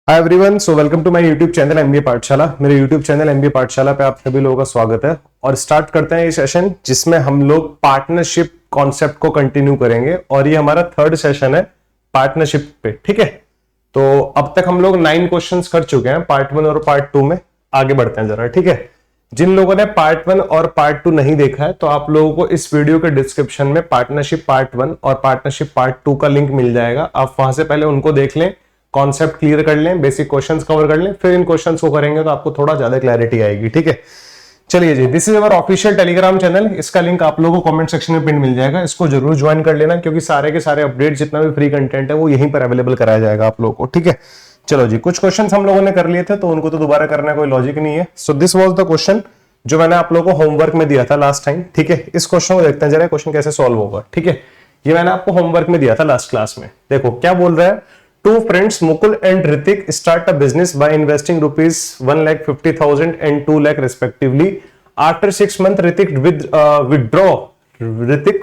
Hi everyone, so welcome to my YouTube channel MBA Pathshala. मेरे YouTube channel MBA पाठशाला पे आप सभी लोगों का स्वागत है। और स्टार्ट करते हैं ये सेशन जिसमें हम लोग पार्टनरशिप कॉन्सेप्ट को कंटिन्यू करेंगे और ये हमारा थर्ड सेशन है पार्टनरशिप पे। ठीक है, तो अब तक हम लोग 9 क्वेश्चंस कर चुके हैं पार्ट 1 और पार्ट 2 में। आगे बढ़ते हैं जरा। ठीक है, जिन लोगों ने पार्ट 1 और पार्ट 2 नहीं देखा है तो आप लोगों को इस वीडियो के डिस्क्रिप्शन में पार्टनरशिप पार्ट 1 और पार्टनरशिप पार्ट 2 का लिंक मिल जाएगा। आप वहां से पहले उनको देख लें, कॉन्सेप्ट क्लियर कर लें, बेसिक क्वेश्चंस कवर कर लें, फिर इन क्वेश्चंस को करेंगे तो आपको थोड़ा ज्यादा क्लैरिटी आएगी। ठीक है, चलिए जी, this is our official Telegram channel. इसका लिंक आप लोगों को कमेंट सेक्शन में पिन मिल जाएगा। इसको जरूर ज्वाइन कर लेना क्योंकि सारे के सारे अपडेट जितना भी फ्री कंटेंट है वो यहीं पर अवेलेबल कराया जाएगा आप लोगों को। ठीक है, चलो जी, कुछ क्वेश्चन हम लोगों ने कर लिए थे तो उनको तो दोबारा करना कोई लॉजिक नहीं है। So this was the question जो मैंने आप लोगों को होमवर्क में दिया था लास्ट टाइम। ठीक है, इस क्वेश्चन को देखते हैं जरा, क्वेश्चन कैसे सॉल्व होगा। ठीक है, ये मैंने आपको होमवर्क में दिया था लास्ट क्लास में। देखो क्या बोल रहा है। Two friends Mukul and Ritik start a business by investing rupees 1,50,000 and 2 lakh respectively. After 6 months Ritik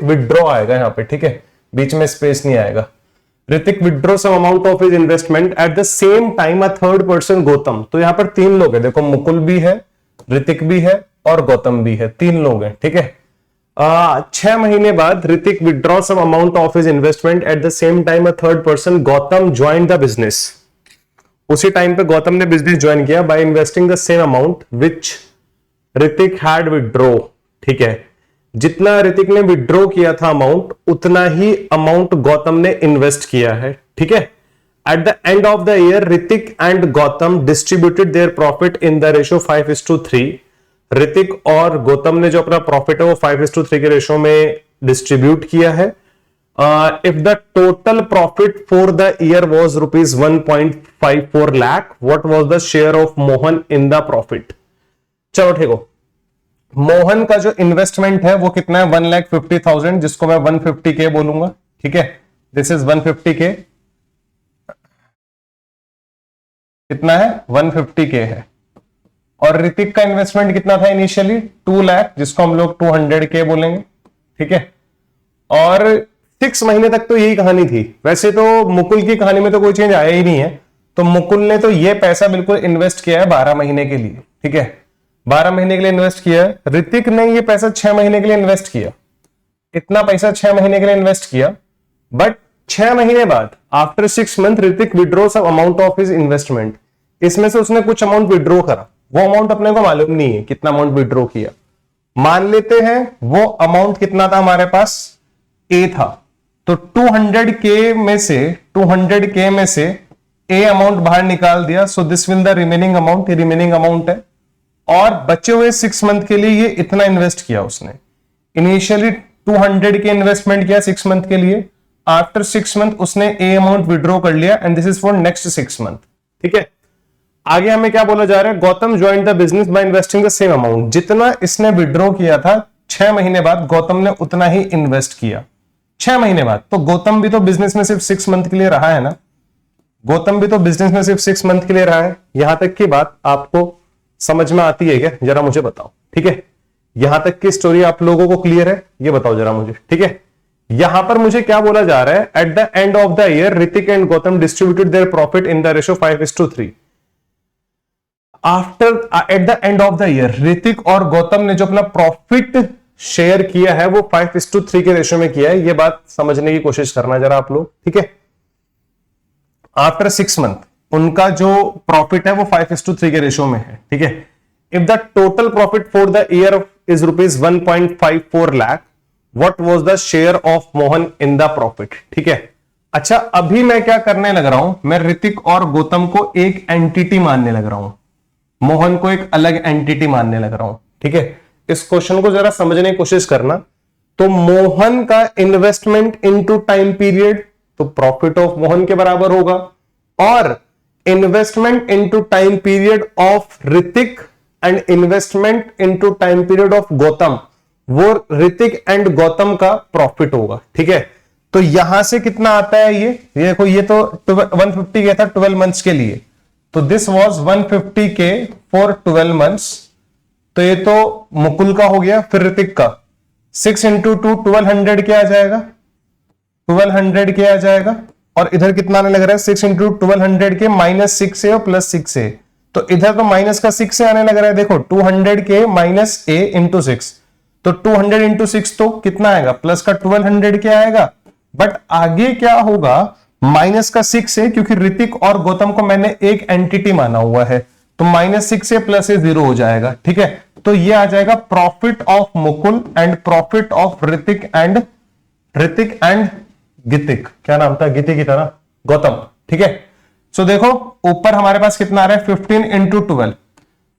withdraw आएगा यहाँ पे। ठीक है, बीच में स्पेस नहीं आएगा। Ritik withdraw some amount of his investment at the same time a third person Gautam। तो यहाँ पर 3 लोग हैं। देखो मुकुल भी है, ऋतिक भी है और गौतम भी है, 3 लोग हैं। ठीक है, 6 महीने बाद Hrithik withdraw some amount of his investment at the same time a third person Gautam join the business. उसी टाइम पे गौतम ने बिजनेस ज्वाइन किया by investing the same amount which Hrithik had withdraw. ठीक है, जितना ऋतिक ने विड्रॉ किया था अमाउंट उतना ही अमाउंट गौतम ने इन्वेस्ट किया है। ठीक है, at the end of the year Hrithik and Gautam distributed their profit in the ratio 5:3। Hrithik और गौतम ने जो अपना प्रॉफिट है वो 5:3 के रेशो में डिस्ट्रीब्यूट किया है। If the total profit for the year was rupees 1.54 lakh, what was the share of Mohan in the profit. चलो ठीक हो, मोहन का जो इन्वेस्टमेंट है वो कितना है 1,50,000, जिसको मैं 150K बोलूंगा। ठीक है, दिस इज 150K। कितना है 150K है। और ऋतिक का इन्वेस्टमेंट कितना था इनिशियली 2 लाख, जिसको हम लोग 200K बोलेंगे। ठीक है, और 6 महीने तक तो यही कहानी थी। वैसे तो मुकुल की कहानी में तो कोई चेंज आया ही नहीं है, तो मुकुल ने तो ये पैसा बिल्कुल इन्वेस्ट किया है 12 महीने के लिए। ठीक है, 12 महीने के लिए इन्वेस्ट किया है। ऋतिक ने ये पैसा 6 महीने के लिए इन्वेस्ट किया। इतना पैसा 6 महीने के लिए इन्वेस्ट किया, बट 6 महीने बाद after 6 month Hrithik withdraw some amount of his investment. इसमें से उसने कुछ अमाउंट विड्रॉ करा। वो अमाउंट अपने को मालूम नहीं है कितना अमाउंट विड्रॉ किया। मान लेते हैं वो अमाउंट कितना था हमारे पास, ए था। तो 200K में से ए अमाउंट बाहर निकाल दिया। So this will the remaining amount. Remaining amount है और बचे हुए 6 मंथ के लिए ये इतना इन्वेस्ट किया उसने। इनिशियली 200K इन्वेस्टमेंट किया 6 मंथ के लिए। आफ्टर 6 मंथ उसने ए अमाउंट विड्रॉ कर लिया and this is for next 6 month. ठीक है, आगे हमें क्या बोला जा रहा है, Gautam join the business by investing the same amount. जितना इसने विड्रॉ किया था 6 महीने बाद गौतम ने उतना ही इन्वेस्ट किया 6 महीने बाद। तो गौतम भी तो बिजनेस में सिर्फ 6 मंथ के लिए रहा है ना। गौतम भी तो बिजनेस में सिर्फ 6 मंथ के लिए रहा है। यहां तक की बात आपको समझ में आती है क्या, जरा मुझे बताओ। ठीक है, यहां तक की स्टोरी आप लोगों को क्लियर है, ये बताओ जरा मुझे। ठीक है, यहां पर मुझे क्या बोला जा रहा है, at the end of the year Hrithik and Gautam distributed their profit in the ratio 5:3। After at the end of the year Hrithik और गौतम ने जो अपना प्रॉफिट शेयर किया है वो 5:3 के रेशियो में किया है। ये बात समझने की कोशिश करना जरा आप लोग। ठीक है, आफ्टर 6 मंथ उनका जो प्रॉफिट है वो 5:3 के रेशियो में है। ठीक है, if the total profit for the year is rupees 1.54 lakh, what was the share of Mohan in the profit. ठीक है, अच्छा अभी मैं क्या करने लग रहा हूं, मैं ऋतिक और गौतम को एक एंटिटी मानने लग रहा हूं, मोहन को एक अलग एंटिटी मानने लग रहा हूं। ठीक है, इस क्वेश्चन को जरा समझने की कोशिश करना। तो मोहन का इन्वेस्टमेंट इनटू टाइम पीरियड तो प्रॉफिट ऑफ मोहन के बराबर होगा, और investment into time period of Hrithik and investment into time period of Gautam वो ऋतिक एंड गौतम का प्रॉफिट होगा। ठीक है, तो यहां से कितना आता है ये देखो, ये तो 150K था 12 मंथ्स के लिए। तो this was 150K for 12 months. तो ये तो मुकुल का हो गया। फिर ऋतिक का 6 into 2 1200K आ जाएगा, 1200K आ जाएगा। और इधर कितना आने लग रहा है 6 इंटू 1200 के माइनस 6 है और प्लस 6 है, तो इधर तो माइनस का 6 से आने लग रहा है। देखो 200 के माइनस ए इंटू 6, तो 200 इंटू 6 तो कितना आएगा प्लस का 1200 के आएगा। बट आगे क्या होगा, माइनस का 6 है, क्योंकि ऋतिक और गौतम को मैंने एक एंटिटी माना हुआ है, तो माइनस 6 से प्लस 0 हो जाएगा। ठीक है, तो ये आ जाएगा profit of Mukul and profit of Hrithik and Gitik, क्या नाम था, गिति की तरह गौतम। ठीक है, सो देखो ऊपर हमारे पास कितना आ रहा है 15 इंटू 12,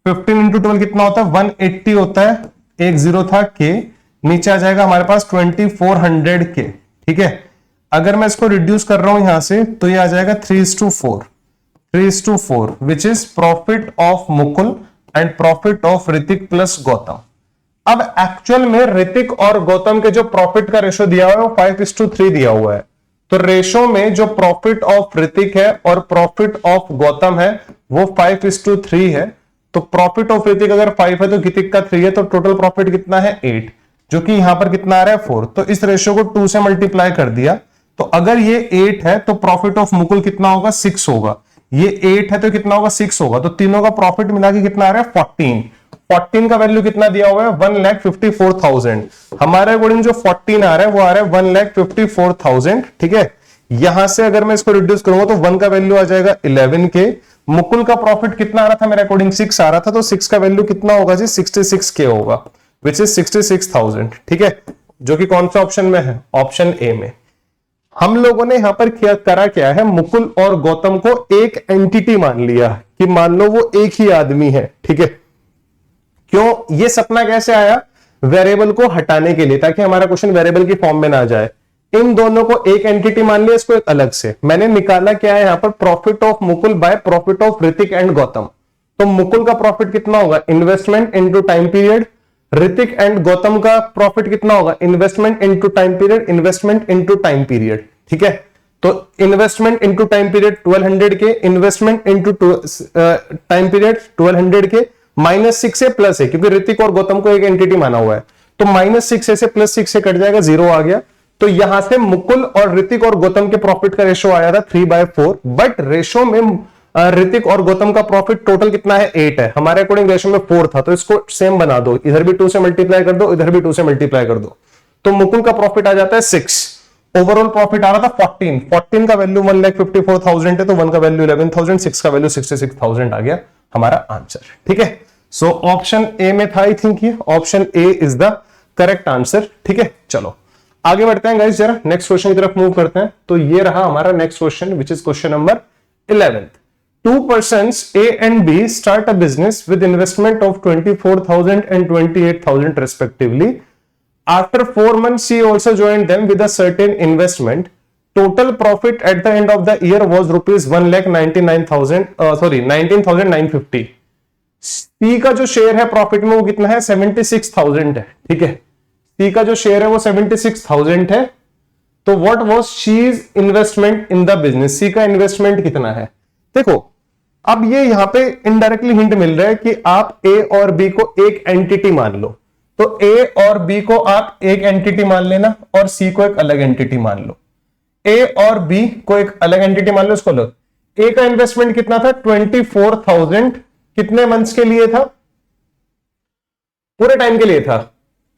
15 इंटू 12 कितना होता है 180 होता है, एक जीरो था के, नीचे आ जाएगा हमारे पास 2400 के। ठीक है, अगर मैं इसको रिड्यूस कर रहा हूं यहां से तो ये आ जाएगा 3:4 which is profit of Mukul and profit of Hrithik plus Gautam. अब एक्चुअल में ऋतिक और गौतम के जो प्रॉफिट का रेशो दिया हुआ है वो 5:3 दिया हुआ है, तो रेशो में जो प्रॉफिट ऑफ ऋतिक है और प्रॉफिट ऑफ गौतम है वो 5:3 है। तो प्रॉफिट ऑफ ऋतिक अगर 5 है तो गितिक का 3 है, तो टोटल प्रॉफिट कितना है 8, जो कि यहां पर कितना आ रहा है 4। तो इस रेशो को 2 से मल्टीप्लाई कर दिया, तो अगर ये 8 है तो प्रॉफिट ऑफ मुकुल कितना होगा 6 होगा, ये 8 है तो कितना होगा 6 होगा, तो तीनों का प्रॉफिट मिला के कितना आ रहा है 14 का वैल्यू कितना दिया हुआ है 1,54,000। हमारे अकॉर्डिंग जो 14 आ रहा है वो आ रहा है 1,54,000। ठीक है, यहां से अगर मैं इसको रिड्यूस करूंगा तो 1 का वैल्यू आ जाएगा 11 के। मुकुल का प्रॉफिट कितना आ रहा था मेरे अकॉर्डिंग 6 आ रहा था, तो 6 का वैल्यू कितना होगा जी 66 के होगा, विच इज 66,000। ठीक है, जो कि कौन सा ऑप्शन में है, ऑप्शन ए में। हम लोगों ने यहां पर करा क्या है, मुकुल और गौतम को एक एंटिटी मान लिया कि मान लो वो एक ही आदमी है। ठीक है, क्यों, ये सपना कैसे आया, वेरिएबल को हटाने के लिए, ताकि हमारा क्वेश्चन वेरिएबल की फॉर्म में ना जाए। इन दोनों को एक एंटिटी मान लिया, इसको एक अलग से मैंने निकाला क्या है यहां पर profit of Mukul by profit of Hrithik and Gautam. तो मुकुल का प्रॉफिट कितना होगा investment into time period, Hrithik and Gautam का प्रॉफिट कितना होगा investment into time period, investment into time period. ठीक है, तो इन्वेस्टमेंट इनटू टाइम पीरियड 1200 के, इन्वेस्टमेंट इनटू टाइम पीरियड 1200 के, -6 से प्लस है, क्योंकि ऋतिक और गौतम को एक एंटिटी माना हुआ है, तो -6 से +6 से कट जाएगा, 0 आ गया। तो यहां से मुकुल और ऋतिक और गौतम के प्रॉफिट का रेशो आया था 3/4, बट रेशो में ऋतिक और गौतम का प्रॉफिट टोटल कितना है 8 है, हमारे अकॉर्डिंग रेशो में 4 था, तो इसको सेम बना दो, इधर भी 2 से मल्टीप्लाई कर दो, इधर भी 2 से मल्टीप्लाई कर दो, तो मुकुल का प्रॉफिट आ जाता है 6, ओवरऑल प्रॉफिट आ रहा था 14 का वैल्यू 1,54,000 है, तो 1 का वैल्यू 11,000, 6 का वैल्यू 66,000 आ गया हमारा आंसर। ठीक है, सो ऑप्शन ए में था, आई थिंक ये option A is the correct answer. ठीक है, चलो आगे बढ़ते हैं गाइस, जरा नेक्स्ट क्वेश्चन की तरफ मूव करते हैं। तो ये रहा हमारा next question, which is question number 11। 2 persons A and B start a business with investment of 24,000 and 28,000 respectively. After 4 months, she also joined them with a certain investment. Total profit at the end of the year was rupees 19,950. C का जो share है profit में वो कितना है 76,000 है। ठीक है, C का जो शेयर है वो 76,000 है। तो what was शीज investment in the business, C का इन्वेस्टमेंट कितना है। देखो अब ये यहां पे इनडायरेक्टली हिंट मिल रहा है कि आप A और B को एक एंटिटी मान लो, तो A और B को आप एक एंटिटी मान लेना और C को एक अलग एंटिटी मान लो। A और B को एक अलग एंटिटी मान लो, इसको लो। A का इन्वेस्टमेंट कितना था 24,000, कितने मंथ्स के लिए था, पूरे टाइम के लिए था।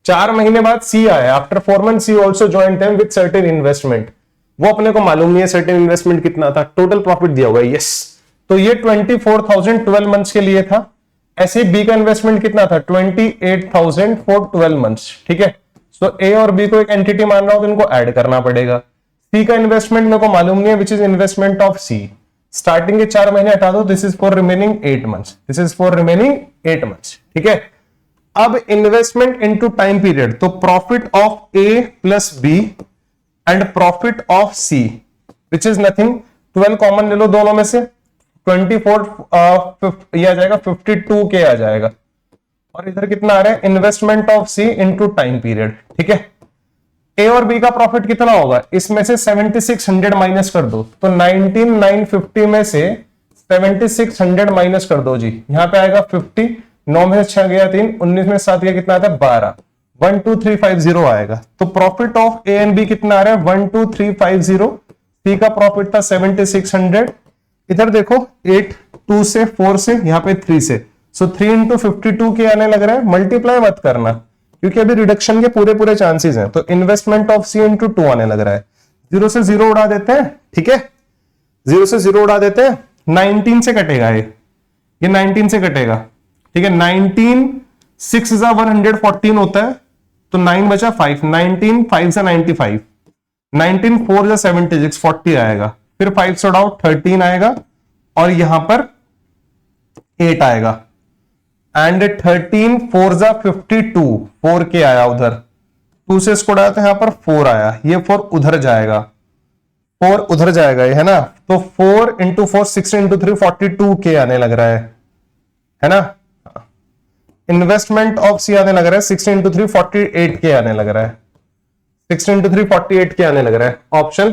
4 महीने बाद C आया, after 4 months C also join them with certain investment, वो अपने को मालूम नहीं है सर्टेन इन्वेस्टमेंट कितना था, टोटल प्रॉफिट दिया हुआ है, यस। तो ये 24,000 12 मंथ्स के लिए था। ऐसे B का इन्वेस्टमेंट कितना था 28,000 फॉर 12 मंथ्स। ठीक है, तो A और B को एक एंटिटी मान रहा हूं तो इनको ऐड करना पड़ेगा। C का इन्वेस्टमेंट मेरे को मालूम नहीं है, which is investment of C। Starting के 4 महीने हटा दो, this is for remaining 8 months, this is for remaining 8 months. ठीक है, अब इन्वेस्टमेंट इनटू टाइम पीरियड, तो profit of A plus B and profit of C which is nothing, 12 common ले लो दोनों में से, 24 ये आ जाएगा 52 के आ जाएगा, और इधर कितना आ रहा है investment of C into time period. ठीक है, A और B का प्रॉफिट कितना होगा, इसमें से 7600 माइनस कर दो, तो 19,950 में से 7600 माइनस कर दो जी, यहां पे आएगा 50, 9 में से 6 गया 3, 19 में 7 गया कितना आता है 12, 12350 आएगा। तो profit of A and B कितना आ रहा है 12350, सी का प्रॉफिट था 7600, इधर देखो 8 2 से 4 से यहाँ पे 3 से, सो 3 इंटू 52 के आने लग रहा है। मल्टीप्लाई मत करना क्योंकि अभी रिडक्शन के पूरे पूरे चांसेस हैं, तो इन्वेस्टमेंट ऑफ सी इंटू 2 आने लग रहा है। 0 से 0 उड़ा देते हैं, ठीक है, 0 से 0 उड़ा देते हैं, 19 से कटेगा ये 19 से कटेगा, ठीक है। 19 6 जा 114 होता है, तो 9 बचा 5, 19 5 से 95, 19 4 जा 76 40 आएगा, फिर 5 से उड़ाओ 13 आएगा और यहां पर 8 आएगा, एंड 13 4 जा 52, 4 के आया उधर, 2 से इसको उड़ाया तो यहां पर 4 आया, ये 4 उधर जाएगा, 4 उधर जाएगा ये, है ना। तो 4 इंटू 4 6 इंटू 3 42 के आने लग रहा है ना। इन्वेस्टमेंट ऑफ सी आने लग रहा है 6 इंटू 3 48 के आने लग रहा है, 6 इंटू 3 48 के आने लग रहा है। ऑप्शन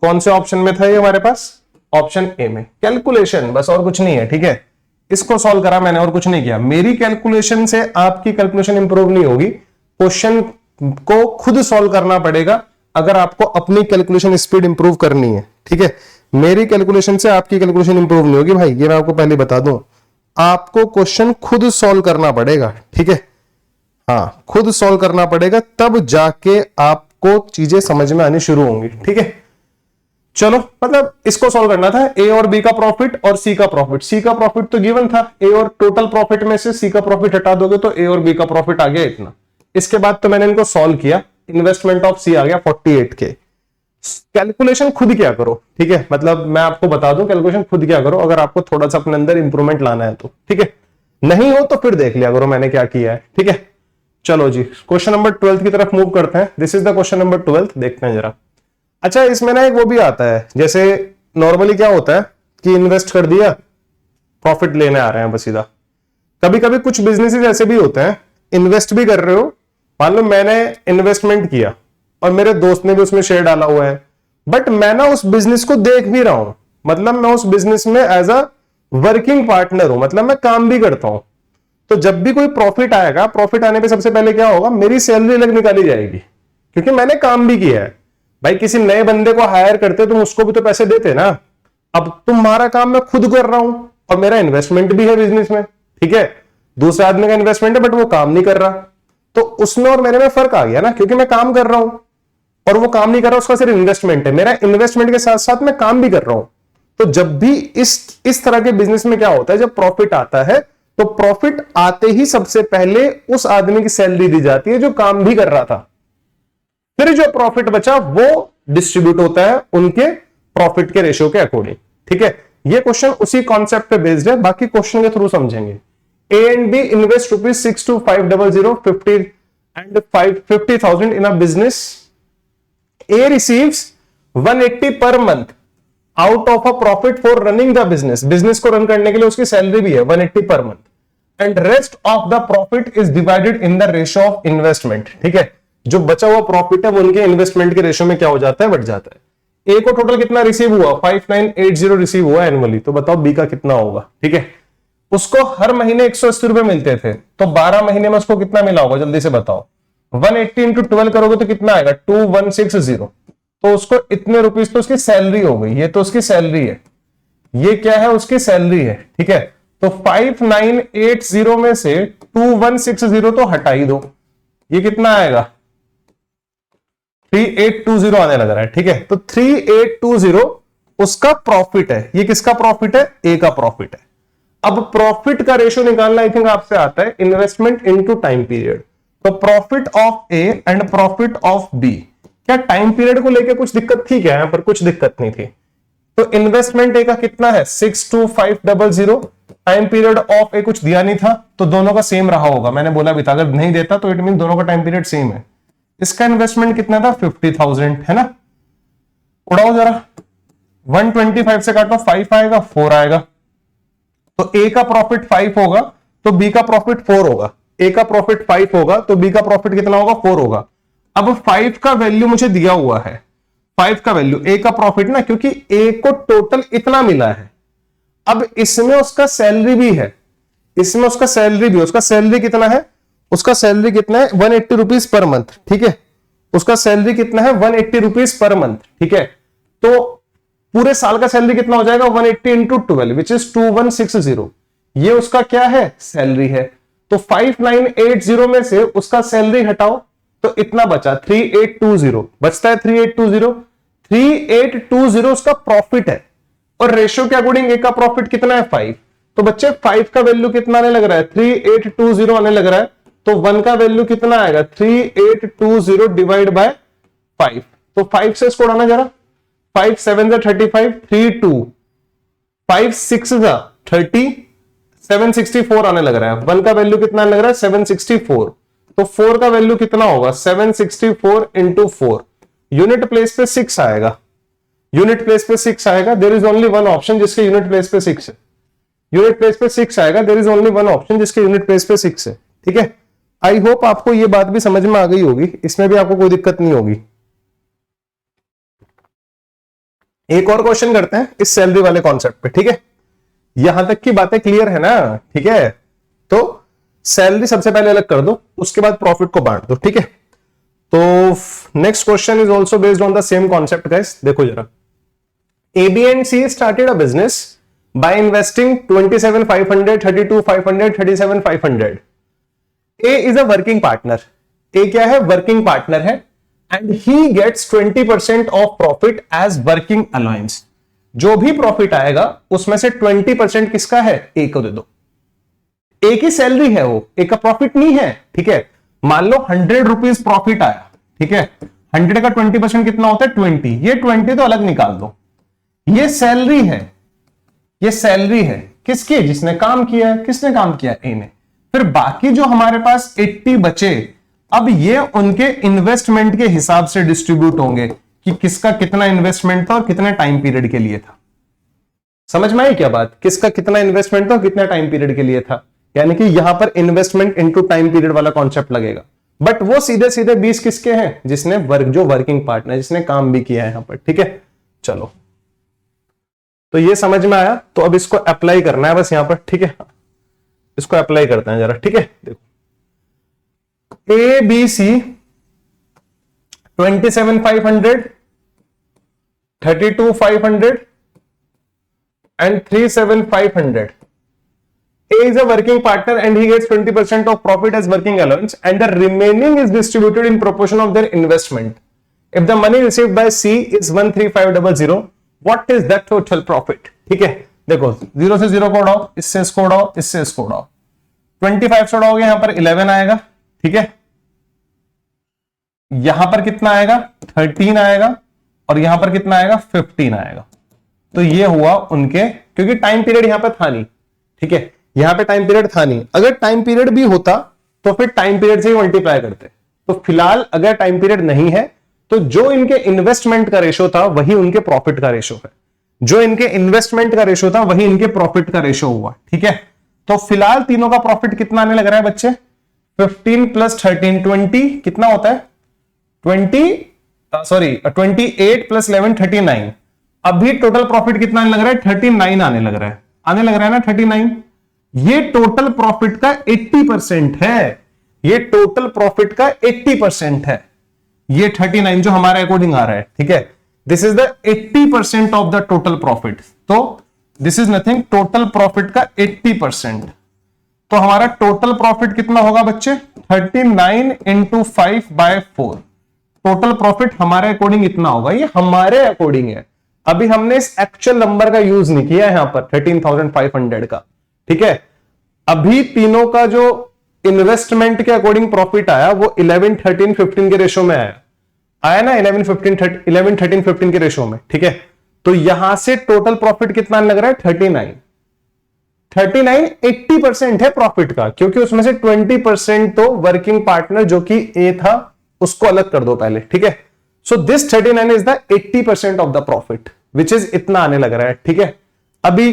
कौन से ऑप्शन में था ये हमारे पास? ऑप्शन ए में। कैलकुलेशन बस, और कुछ नहीं है, ठीक है। इसको सॉल्व करा मैंने और कुछ नहीं किया। मेरी कैलकुलेशन से आपकी कैलकुलेशन इंप्रूव नहीं होगी, क्वेश्चन को खुद सॉल्व करना पड़ेगा अगर आपको अपनी कैलकुलेशन स्पीड इंप्रूव करनी है, ठीक है। मेरी कैलकुलेशन से आपकी कैलकुलेशन इंप्रूव नहीं होगी भाई, ये मैं आपको पहले बता दूं। आपको क्वेश्चन खुद सॉल्व करना पड़ेगा, ठीक है, हाँ, खुद सॉल्व करना पड़ेगा, तब जाके आपको चीजें समझ में आनी शुरू होंगी, ठीक है। चलो, मतलब इसको सॉल्व करना था, ए और बी का प्रॉफिट और सी का प्रॉफिट। सी का प्रॉफिट तो गिवन था, ए और टोटल प्रॉफिट में से सी का प्रॉफिट हटा दोगे तो ए और बी का प्रॉफिट आ गया इतना। इसके बाद तो मैंने इनको सॉल्व किया, इन्वेस्टमेंट ऑफ सी आ गया 48 के। कैलकुलेशन खुद क्या करो, ठीक है, मतलब मैं आपको बता दूं कैलकुलेशन खुद क्या करो अगर आपको थोड़ा सा अपने अंदर इंप्रूवमेंट लाना है तो, ठीक है। नहीं हो तो फिर देख लिया करो मैंने क्या किया है, ठीक है। चलो जी, क्वेश्चन नंबर 12 की तरफ मूव करते हैं। This is the question number 12, देखते हैं जरा। अच्छा, इसमें ना एक वो भी आता है, जैसे नॉर्मली क्या होता है कि इन्वेस्ट कर दिया, प्रॉफिट लेने आ रहे हैं बस सीधा। कभी कभी कुछ बिजनेसेस ऐसे भी होते हैं, इन्वेस्ट भी कर रहे हो, मान लो मैंने इन्वेस्टमेंट किया और मेरे दोस्त ने भी उसमें शेयर डाला हुआ है, बट मैं ना उस बिजनेस को देख भी रहा हूं, मतलब मैं उस बिजनेस में एज अ वर्किंग पार्टनर हूं, मतलब मैं काम भी करता हूं। तो जब भी कोई प्रॉफिट आएगा, प्रॉफिट आने पे सबसे पहले क्या होगा, मेरी सैलरी अलग निकाली जाएगी, क्योंकि मैंने काम भी किया है। भाई किसी नए बंदे को हायर करते तुम उसको भी तो पैसे देते ना। अब तुम्हारा काम मैं खुद कर रहा हूं और मेरा इन्वेस्टमेंट भी है बिजनेस में, ठीक है। दूसरे आदमी का इन्वेस्टमेंट है बट वो काम नहीं कर रहा, तो उसमें और मेरे में फर्क आ गया ना, क्योंकि मैं काम कर रहा हूं और वो काम नहीं कर रहा, उसका सिर्फ इन्वेस्टमेंट है। मेरा इन्वेस्टमेंट के साथ साथ मैं काम भी कर रहा हूं। तो जब भी इस तरह के बिजनेस में क्या होता है, जब प्रॉफिट आता है तो प्रॉफिट आते ही सबसे पहले उस आदमी की सैलरी दी जाती है जो काम भी कर रहा था, फिर जो प्रॉफिट बचा वो डिस्ट्रीब्यूट होता है उनके प्रॉफिट के रेशियो के अकॉर्डिंग, ठीक है। ये क्वेश्चन उसी कॉन्सेप्ट पे बेस्ड है, बाकी क्वेश्चन के थ्रू समझेंगे। A and B invest ₹62500 50 and 50,000 in a business. A receives 180 per month out of a profit for running the business. Business को रन करने के लिए उसकी सैलरी भी है 180 per month, and rest of the profit is divided in the ratio of investment, ठीक है। जो बचा हुआ प्रॉफिट है वो उनके इन्वेस्टमेंट के रेशियो में क्या हो जाता है, बढ़ जाता है। ए को टोटल कितना रिसीव हुआ, 5980 रिसीव हुआ एनुअली, तो बताओ बी का कितना होगा, ठीक है। उसको हर महीने 180 रुपए मिलते थे, तो 12 महीने में उसको कितना मिला होगा, जल्दी से बताओ। 180 इंटू 12 करोगे तो कितना आएगा, 2160, तो उसको इतने रुपीस तो उसकी सैलरी हो गई, ये तो उसकी सैलरी है, ये क्या है, उसकी सैलरी है, ठीक है। तो 5980 में से 2160 तो हटा ही दो, ये कितना आएगा, 3820 आने लग रहा है, ठीक है। तो 3820 उसका प्रॉफिट है, ये किसका प्रॉफिट है, ए का प्रॉफिट है। अब प्रॉफिट का रेशियो निकालना आई थिंक आपसे आता है, इन्वेस्टमेंट इनटू टाइम पीरियड। तो profit of A and profit of B, क्या टाइम पीरियड को लेकर कुछ दिक्कत थी क्या, यहां पर कुछ दिक्कत नहीं थी। तो इन्वेस्टमेंट ए का कितना है 62500, टाइम पीरियड ऑफ ए कुछ दिया नहीं था, तो दोनों का सेम रहा होगा, मैंने बोला भी था अगर नहीं देता तो इट मीन दोनों का टाइम पीरियड सेम है। इसका इन्वेस्टमेंट कितना था 50,000, है ना। उड़ाओ जरा, 125 से काटो, 5 आएगा, 4 आएगा, तो ए का प्रॉफिट 5 होगा तो बी का प्रॉफिट 4 होगा। ए का प्रॉफिट 5 होगा तो बी का प्रॉफिट कितना होगा, 4 होगा। अब 5 का वैल्यू मुझे दिया हुआ है, 5 का वैल्यू ए का प्रॉफिट ना, क्योंकि ए को टोटल इतना मिला है। अब इसमें उसका सैलरी भी है, इसमें उसका सैलरी भी, उसका सैलरी कितना है, उसका सैलरी कितना है 180 रुपीज पर मंथ, ठीक है। उसका सैलरी कितना है 180 रुपीज पर मंथ, ठीक है। तो पूरे साल का सैलरी कितना हो जाएगा 180 इंटू 12 विच इज 2160। ये उसका क्या है सैलरी है। तो 5980 में से उसका सैलरी हटाओ तो इतना बचा 3820 बचता है 3820 उसका प्रॉफिट है। और रेशियो के अकॉर्डिंग ए का प्रॉफिट कितना है 5। तो बच्चे 5 का वैल्यू कितना आने लग रहा है 3820 आने लग रहा है। तो 1 का वैल्यू कितना आएगा 3820 डिवाइड बाय 5। तो 5 से इसको उड़ाना जरा 5 7 35 3 2 5 6 30 764 आने लग रहा है। 1 का वैल्यू कितना आने लग रहा है 764। तो 4 का वैल्यू कितना होगा 764 इंटू 4। यूनिट प्लेस पे 6 आएगा। यूनिट प्लेस पे 6 आएगा। There is only one option जिसके यूनिट प्लेस पे 6 है। यूनिट प्लेस पे 6 आएगा। There is only one option जिसके यूनिट प्लेस पे 6 है। ठीक है, आई होप आपको ये बात भी समझ में आ गई होगी, इसमें भी आपको कोई दिक्कत नहीं होगी। एक और क्वेश्चन करते हैं इस सैलरी वाले कॉन्सेप्ट पे। ठीक है, यहां तक की बातें क्लियर है ना। ठीक है, तो सैलरी सबसे पहले अलग कर दो, उसके बाद प्रॉफिट को बांट दो। ठीक है, तो next question is also based on the same concept guys. देखो जरा, A, B and C started a business by investing 27,500, 32,500, 37,500. A is a working partner. A क्या है वर्किंग पार्टनर है and he gets 20% of profit as working allowance. जो भी profit आएगा उसमें से 20% किसका है A को दे दो। A की सैलरी है वो, A का प्रॉफिट नहीं है। ठीक है, मान लो 100 रुपीज प्रॉफिट आया। ठीक है, 100 का 20% कितना होता है 20। ये 20 तो अलग निकाल दो। ये सैलरी है, ये सैलरी है किसकी जिसने काम किया है। किसने काम किया ए ने। फिर बाकी जो हमारे पास 80 बचे, अब ये उनके इन्वेस्टमेंट के हिसाब से डिस्ट्रीब्यूट होंगे कि किसका कितना इन्वेस्टमेंट था और कितने टाइम पीरियड के लिए था। समझ में आई क्या बात, किसका कितना इन्वेस्टमेंट था और कितने टाइम पीरियड के लिए था। यानी कि यहां पर इन्वेस्टमेंट इनटू टाइम पीरियड वाला कॉन्सेप्ट लगेगा। बट वो सीधे सीधे 20 किसके हैं जिसने जो वर्किंग पार्टनर जिसने काम भी किया है यहां पर। ठीक है, चलो तो ये समझ में आया। तो अब इसको अप्लाई करना है बस यहां पर। ठीक है, इसको अप्लाई करते हैं जरा। ठीक है, देखो A B C 27,500, 32,500 and 37,500. A is a working partner and he gets 20% of profit as working allowance and the remaining is distributed in proportion of their investment. If the money received by C is 13500, what is the total profit? ठीक है, देखो 0 से 0 को उड़ाओ, इससे इसको उड़ाओ, इससे इसको उड़ाओ। 25 से उड़ाओगे यहां पर 11 आएगा। ठीक है, यहां पर कितना आएगा 13 आएगा और यहां पर कितना आएगा 15 आएगा। तो ये हुआ उनके, क्योंकि टाइम पीरियड यहां पर था नहीं। ठीक है, यहां पे टाइम पीरियड था नहीं। अगर टाइम पीरियड भी होता तो फिर टाइम पीरियड से ही मल्टीप्लाई करते। तो फिलहाल अगर टाइम पीरियड नहीं है तो जो इनके इन्वेस्टमेंट का रेशो था वही उनके प्रॉफिट का रेशो है। जो इनके इन्वेस्टमेंट का रेशो था वही इनके प्रॉफिट का रेशो हुआ। ठीक है, तो फिलहाल तीनों का प्रॉफिट कितना आने लग रहा है बच्चे 15 प्लस 13 20 कितना होता है 28 प्लस 11 39। अभी टोटल प्रॉफिट कितना आने लग रहा है 39 आने लग रहा है ना 39। ये टोटल प्रॉफिट का 80% है। ये टोटल प्रॉफिट का 80% है। ये 39 जो हमारे अकॉर्डिंग आ रहा है। ठीक है, this is the 80% of the total profit. तो this is nothing, total profit का 80%। तो हमारा टोटल प्रॉफिट कितना होगा बच्चे 39 इंटू 5/4। टोटल प्रॉफिट हमारे अकॉर्डिंग इतना होगा। ये हमारे अकॉर्डिंग है, अभी हमने इस एक्चुअल नंबर का यूज नहीं किया यहां पर 13,500 का। ठीक है, अभी तीनों का जो इन्वेस्टमेंट के अकॉर्डिंग प्रॉफिट आया वो 11 13 15 के रेशो में आया ना 11 13 15 के रेशो में। ठीक है, तो यहां से टोटल प्रॉफिट कितना लग रहा है 39 80% है प्रॉफिट का, क्योंकि उसमें से 20% तो वर्किंग पार्टनर जो कि ए था उसको अलग कर दो पहले। ठीक है, so this 39 is the 80% of the profit which is इतना आने लग रहा है। ठीक है, अभी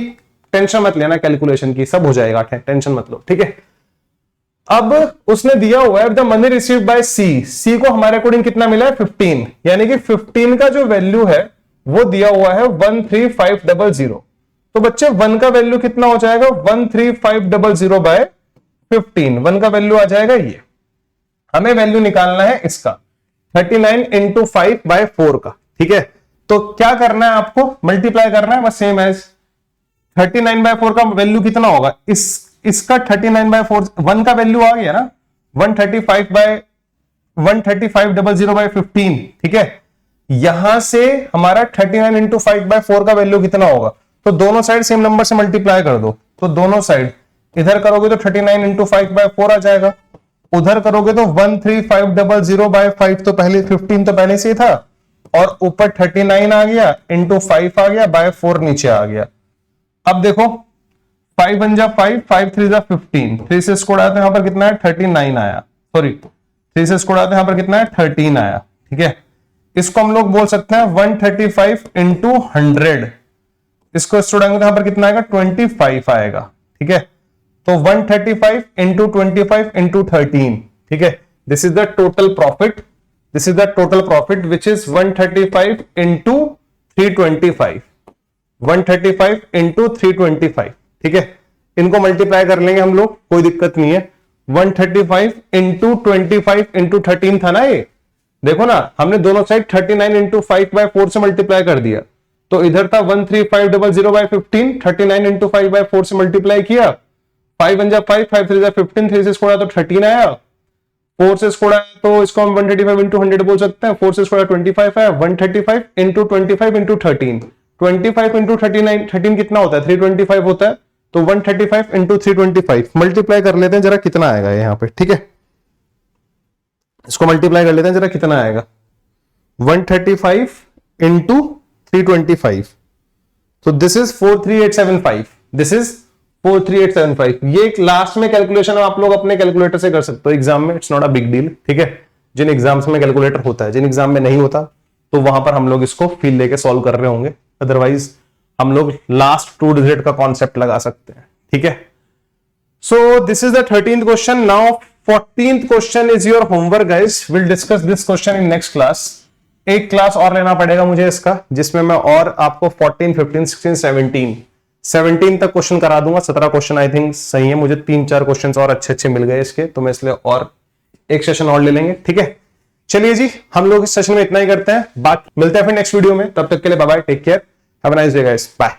टेंशन मत लेना कैलकुलेशन की, सब हो जाएगा, टेंशन मत लो। ठीक है, अब उसने दिया हुआ है द मनी रिसीव्ड बाय सी। सी को हमारे अकॉर्डिंग कितना मिला है 15, यानी कि 15 का जो वैल्यू है वो दिया हुआ है 13500। तो बच्चे 1 का वैल्यू कितना हो जाएगा 13500 बाय 15। 1 का वैल्यू आ जाएगा ये। हमें वैल्यू निकालना है इसका 39 इंटू 5/4 का। ठीक है, तो क्या करना है आपको, मल्टीप्लाई करना है बस सेम एज 39/4 का वैल्यू कितना होगा, इसका 39/4 1 का वैल्यू आ गया ना 135/15, ठीक है। यहां से हमारा 39 इंटू 5/4 का वैल्यू कितना होगा, तो दोनों साइड सेम नंबर से मल्टीप्लाई कर दो, तो दोनों साइड इधर करोगे तो 39 इंटू 5/4 आ जाएगा, उधर करोगे तो 135/0/5, तो पहले 15 तो पहले से था, और ऊपर 39 आ गया इंटू 5 आ गया, बाय 4 नीचे आ गया। अब देखो 5 1 जा 5, 5 3 जा 15, 3 से स्क्वायर आया तो यहां पर कितना है 39 आया, सॉरी 3 से स्क्वायर आया तो यहां पर कितना है 13 आया, ठीक है। इसको हम लोग बोल सकते हैं 135 इंटू 100, इसको स्टूडेंट यहां पर कितना आएगा 25 आएगा, ठीक है। तो 135 इंटू 25 इंटू 13, ठीक है। This is the total profit, this is the total profit which is 135 into 325, 135 into 325, ठीक है। इनको मल्टीप्लाई कर लेंगे हम लोग, कोई दिक्कत नहीं है। 135 इंटू 25 इंटू 13 था ना ये, देखो ना हमने दोनों साइड 39 इंटू 5/4 से मल्टीप्लाई कर दिया, तो इधर था 135/0/15, 39 इंटू 5/4 से मल्टीप्लाई किया, 5 1 जा 5, 5 3 जा 15, 3 से स्क्वायर तो 13 आया, 4 से स्क्वायर आया तो इसको हम 135 इंटू 100 बोल सकते हैं, 4 से स्क्वायर 25 आया, 135 इंटू 25 इंटू 13, 25 इंटू 39, 13 कितना होता है 325 होता है, तो 135 इंटू 325 मल्टीप्लाई कर लेते हैं जरा कितना आएगा यहाँ पे, ठीक है। इसको मल्टीप्लाई कर लेते हैं जरा कितना आएगा, 135 इंटू 325, तो दिस इज 43875, दिस इज 43875। ये एक लास्ट में कैलकुलेशन आप लोग अपने कैलकुलेटर से कर सकते हो एग्जाम में, it's not a big deal, ठीक है। जिन एग्जाम्स में कैलकुलेटर होता है, जिन एग्जाम में नहीं होता तो वहां पर हम लोग इसको फील लेके सॉल्व कर रहे होंगे, अदरवाइज हम लोग लास्ट 2 डिजिट का कॉन्सेप्ट लगा सकते हैं, ठीक है। So this is the 13th question. Now 14th question is your homework guys, will discuss this question in next class. एक क्लास और लेना पड़ेगा मुझे इसका, जिसमें मैं और आपको 14 15 16 17 तक क्वेश्चन करा दूंगा। 17 क्वेश्चन आई थिंक सही है, मुझे 3-4 क्वेश्चन और अच्छे मिल गए इसके, तो मैं इसलिए और एक सेशन और ले लेंगे, ठीक है। चलिए जी, हम लोग इस सेशन में इतना ही करते हैं, बाकी मिलते हैं फिर नेक्स्ट वीडियो में, तब तक के लिए bye bye, take care, have a nice day guys, bye.